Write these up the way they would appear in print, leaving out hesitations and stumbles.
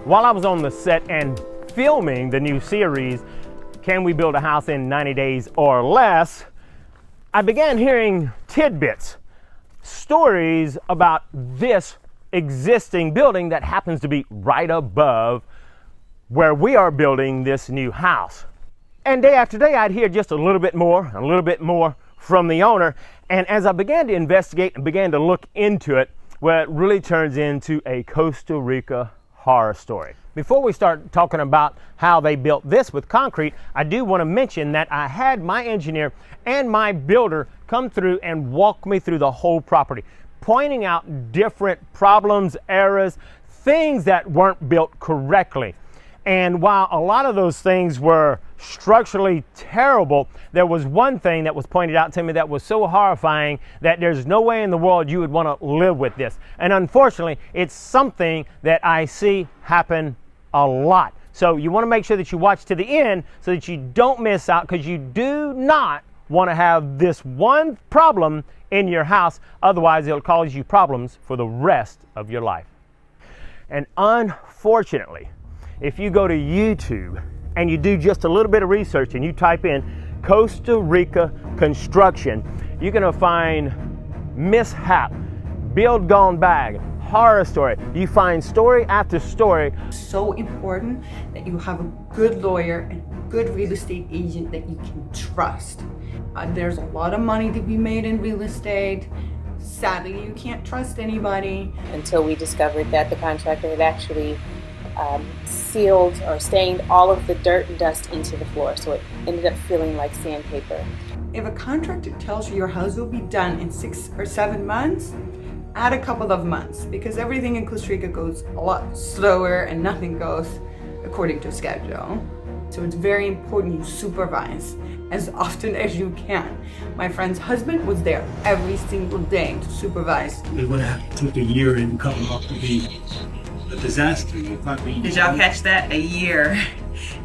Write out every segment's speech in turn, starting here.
While I was on the set and filming the new series, Can We Build a House in 90 Days or Less, I began hearing tidbits, stories about this existing building that happens to be right above where we are building this new house. And day after day, I'd hear just a little bit more from the owner. And as I began to investigate and began to look into it, well, it really turns into a Costa Rica horror story. Before we start talking about how they built this with concrete, I do want to mention that I had my engineer and my builder come through and walk me through the whole property, pointing out different problems, errors, things that weren't built correctly. And while a lot of those things were structurally terrible, there was one thing that was pointed out to me that was so horrifying that there's no way in the world you would want to live with this. And unfortunately, it's something that I see happen a lot. So you want to make sure that you watch to the end so that you don't miss out, because you do not want to have this one problem in your house. Otherwise, it'll cause you problems for the rest of your life. And unfortunately, if you go to YouTube and you do just a little bit of research and you type in Costa Rica construction, you're going to find mishap, build gone bad, horror story. You find story after story. So important that you have a good lawyer and a good real estate agent that you can trust. There's a lot of money to be made in real estate. Sadly, you can't trust anybody. Until we discovered that the contractor had actually sealed or stained all of the dirt and dust into the floor, so it ended up feeling like sandpaper. If a contractor tells you your house will be done in 6 or 7 months, add a couple of months, because everything in Costa Rica goes a lot slower and nothing goes according to schedule. So it's very important you supervise as often as you can. My friend's husband was there every single day to supervise. It would have took a year and come up to be a disaster. Did y'all catch that? A year.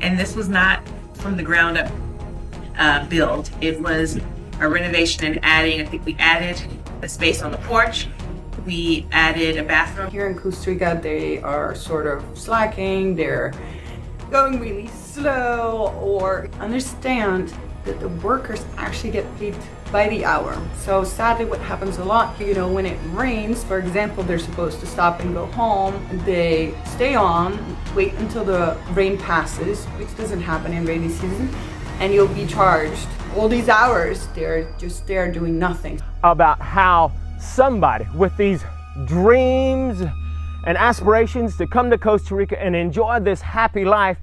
And this was not from the ground up build. It was a renovation and adding. I think we added a space on the porch. We added a bathroom. Here in Costa Rica, they are sort of slacking. They're going really slow, or understand that the workers actually get paid by the hour. So sadly, what happens a lot, when it rains, for example, they're supposed to stop and go home. They stay on, wait until the rain passes, which doesn't happen in rainy season, and you'll be charged all these hours. They're just there doing nothing. About how somebody with these dreams and aspirations to come to Costa Rica and enjoy this happy life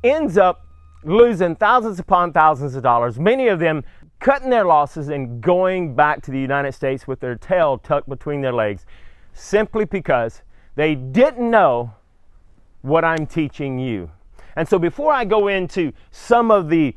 ends up losing thousands upon thousands of dollars, many of them cutting their losses and going back to the United States with their tail tucked between their legs, simply because they didn't know what I'm teaching you. And so before I go into some of the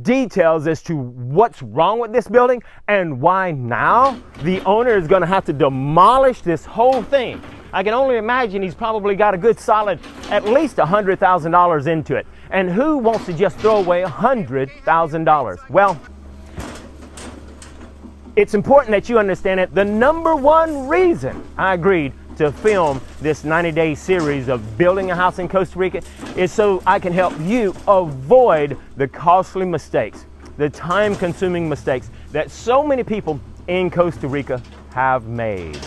details as to what's wrong with this building and why now the owner is going to have to demolish this whole thing, I can only imagine he's probably got a good solid at least $100,000 into it. And who wants to just throw away $100,000? Well, it's important that you understand it. The number one reason I agreed to film this 90-day series of building a house in Costa Rica is so I can help you avoid the costly mistakes, the time-consuming mistakes that so many people in Costa Rica have made.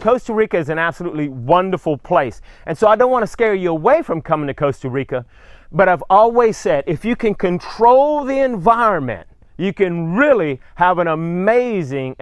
Costa Rica is an absolutely wonderful place, and so I don't want to scare you away from coming to Costa Rica, but I've always said if you can control the environment, you can really have an amazing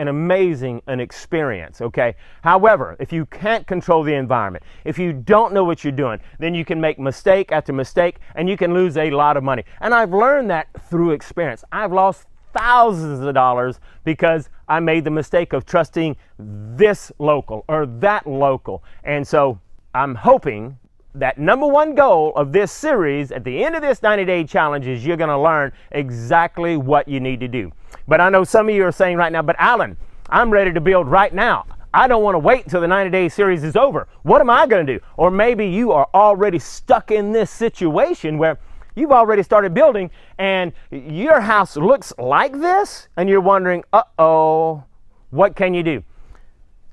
experience, okay? However, if you can't control the environment, if you don't know what you're doing, then you can make mistake after mistake and you can lose a lot of money. And I've learned that through experience. I've lost thousands of dollars because I made the mistake of trusting this local or that local. And so I'm hoping that number one goal of this series at the end of this 90-day challenge is you're going to learn exactly what you need to do. But I know some of you are saying right now, but Alan, I'm ready to build right now. I don't want to wait until the 90-day series is over. What am I going to do? Or maybe you are already stuck in this situation where you've already started building and your house looks like this and you're wondering, uh-oh, what can you do?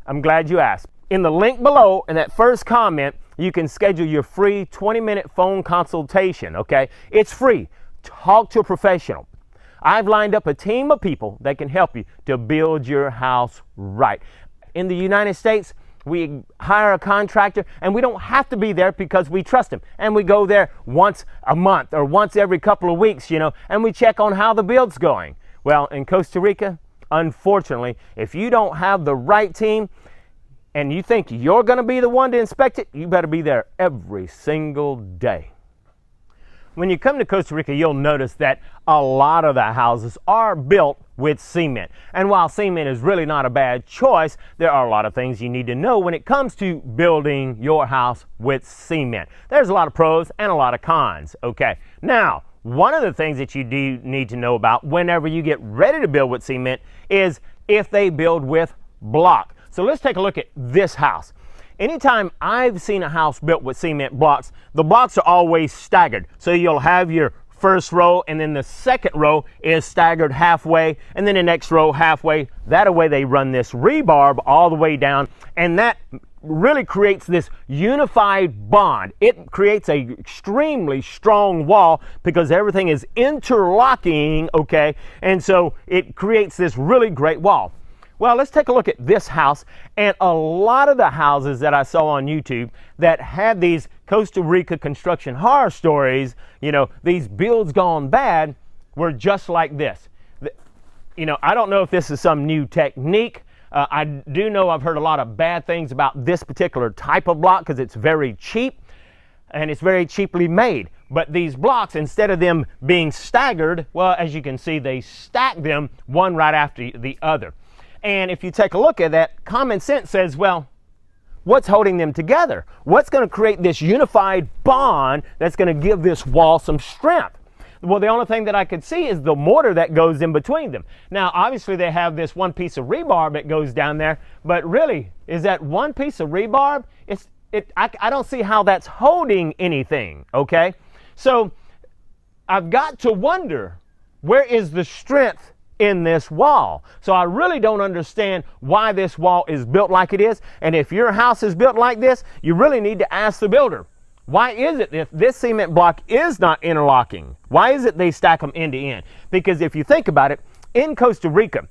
I'm glad you asked. In the link below, in that first comment, you can schedule your free 20-minute phone consultation, okay? It's free. Talk to a professional. I've lined up a team of people that can help you to build your house right. In the United States, we hire a contractor and we don't have to be there because we trust him. And we go there once a month or once every couple of weeks, and we check on how the build's going. Well, in Costa Rica, unfortunately, if you don't have the right team and you think you're going to be the one to inspect it, you better be there every single day. When you come to Costa Rica, you'll notice that a lot of the houses are built with cement. And while cement is really not a bad choice, there are a lot of things you need to know when it comes to building your house with cement. There's a lot of pros and a lot of cons. Okay, now, one of the things that you do need to know about whenever you get ready to build with cement is if they build with block. So let's take a look at this house. Anytime I've seen a house built with cement blocks, the blocks are always staggered. So you'll have your first row, and then the second row is staggered halfway, and then the next row halfway. That way they run this rebarb all the way down, and that really creates this unified bond. It creates an extremely strong wall because everything is interlocking, okay? And so it creates this really great wall. Well, let's take a look at this house, and a lot of the houses that I saw on YouTube that had these Costa Rica construction horror stories, these builds gone bad, were just like this. I don't know if this is some new technique. I do know I've heard a lot of bad things about this particular type of block because it's very cheap and it's very cheaply made. But these blocks, instead of them being staggered, well, as you can see, they stack them one right after the other. And if you take a look at that, common sense says, well, what's holding them together? What's going to create this unified bond that's going to give this wall some strength? Well, the only thing that I could see is the mortar that goes in between them. Now, obviously, they have this one piece of rebarb that goes down there, but really, is that one piece of rebarb? I don't see how that's holding anything, okay? So I've got to wonder, where is the strength in this wall? So I really don't understand why this wall is built like it is. And if your house is built like this, you really need to ask the builder, why is it if this cement block is not interlocking? Why is it they stack them end to end? Because if you think about it, in Costa Rica,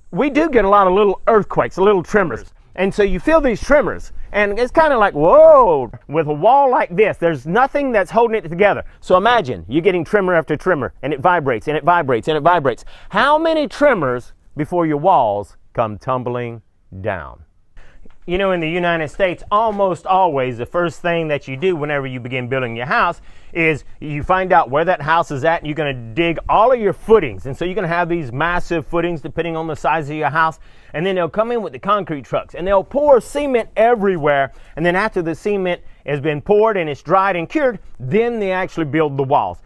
we do get a lot of little earthquakes, little tremors. And so you feel these tremors, and it's kind of like, whoa, with a wall like this, there's nothing that's holding it together. So imagine you're getting tremor after tremor, and it vibrates, and it vibrates, and it vibrates. How many tremors before your walls come tumbling down? In the United States, almost always the first thing that you do whenever you begin building your house is you find out where that house is at, and you're going to dig all of your footings. And so you're going to have these massive footings depending on the size of your house. And then they'll come in with the concrete trucks and they'll pour cement everywhere. And then after the cement has been poured and it's dried and cured, then they actually build the walls.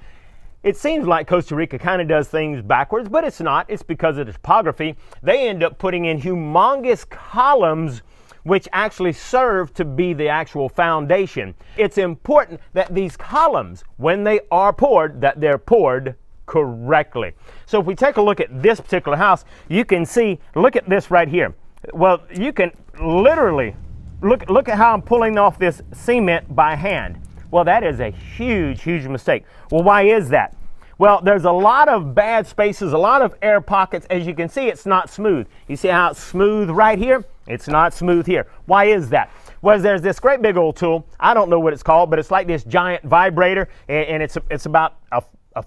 It seems like Costa Rica kind of does things backwards, but it's not. It's because of the topography. They end up putting in humongous columns which actually serve to be the actual foundation. It's important that these columns, when they are poured, that they're poured correctly. So if we take a look at this particular house, you can see, look at this right here. Well, you can literally, look at how I'm pulling off this cement by hand. Well, that is a huge, huge mistake. Well, why is that? Well, there's a lot of bad spaces, a lot of air pockets. As you can see, it's not smooth. You see how it's smooth right here? It's not smooth here. Why is that? Well, there's this great big old tool. I don't know what it's called, but it's like this giant vibrator, and it's about a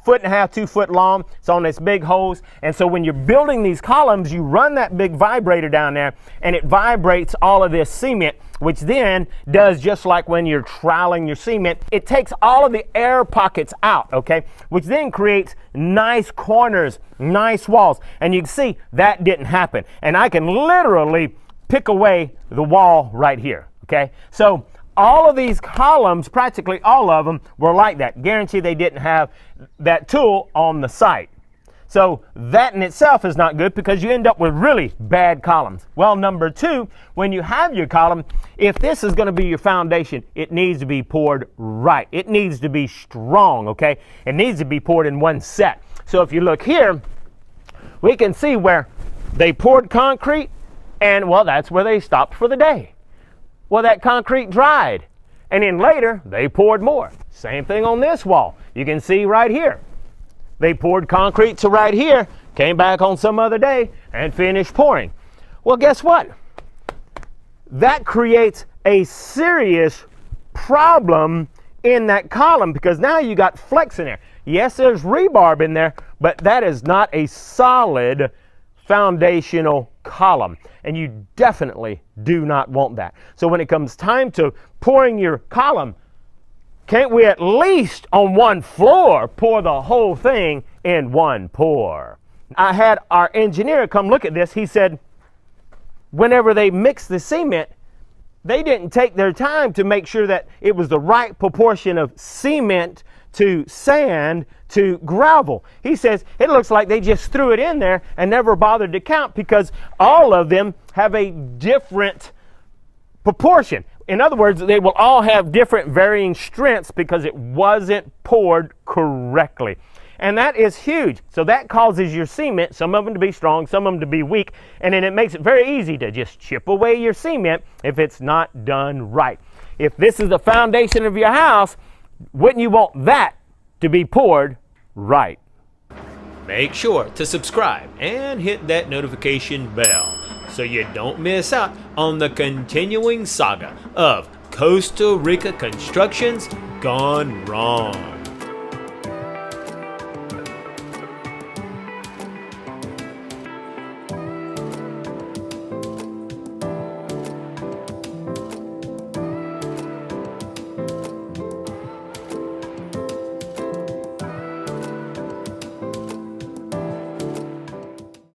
foot and a half, 2 foot long. It's on this big hose. And so when you're building these columns, you run that big vibrator down there, and it vibrates all of this cement, which then does just like when you're troweling your cement. It takes all of the air pockets out, okay? Which then creates nice corners, nice walls. And you can see that didn't happen. And I can literally pick away the wall right here, okay? So all of these columns, practically all of them, were like that. Guarantee they didn't have that tool on the site. So that in itself is not good because you end up with really bad columns. Well, number two, when you have your column, if this is going to be your foundation, it needs to be poured right. It needs to be strong, okay? It needs to be poured in one set. So if you look here, we can see where they poured concrete, and well, that's where they stopped for the day. Well, that concrete dried. And then later, they poured more. Same thing on this wall. You can see right here. They poured concrete to right here, came back on some other day, and finished pouring. Well, guess what? That creates a serious problem in that column because now you got flex in there. Yes, there's rebar in there, but that is not a solid foundational column. And you definitely do not want that. So when it comes time to pouring your column, can't we at least on one floor pour the whole thing in one pour? I had our engineer come look at this. He said, whenever they mixed the cement, they didn't take their time to make sure that it was the right proportion of cement to sand to gravel. He says it looks like they just threw it in there and never bothered to count because all of them have a different proportion. In other words, they will all have different varying strengths because it wasn't poured correctly. And that is huge. So that causes your cement, some of them to be strong, some of them to be weak, and then it makes it very easy to just chip away your cement if it's not done right. If this is the foundation of your house, wouldn't you want that to be poured right? Make sure to subscribe and hit that notification bell so you don't miss out on the continuing saga of Costa Rica constructions gone wrong.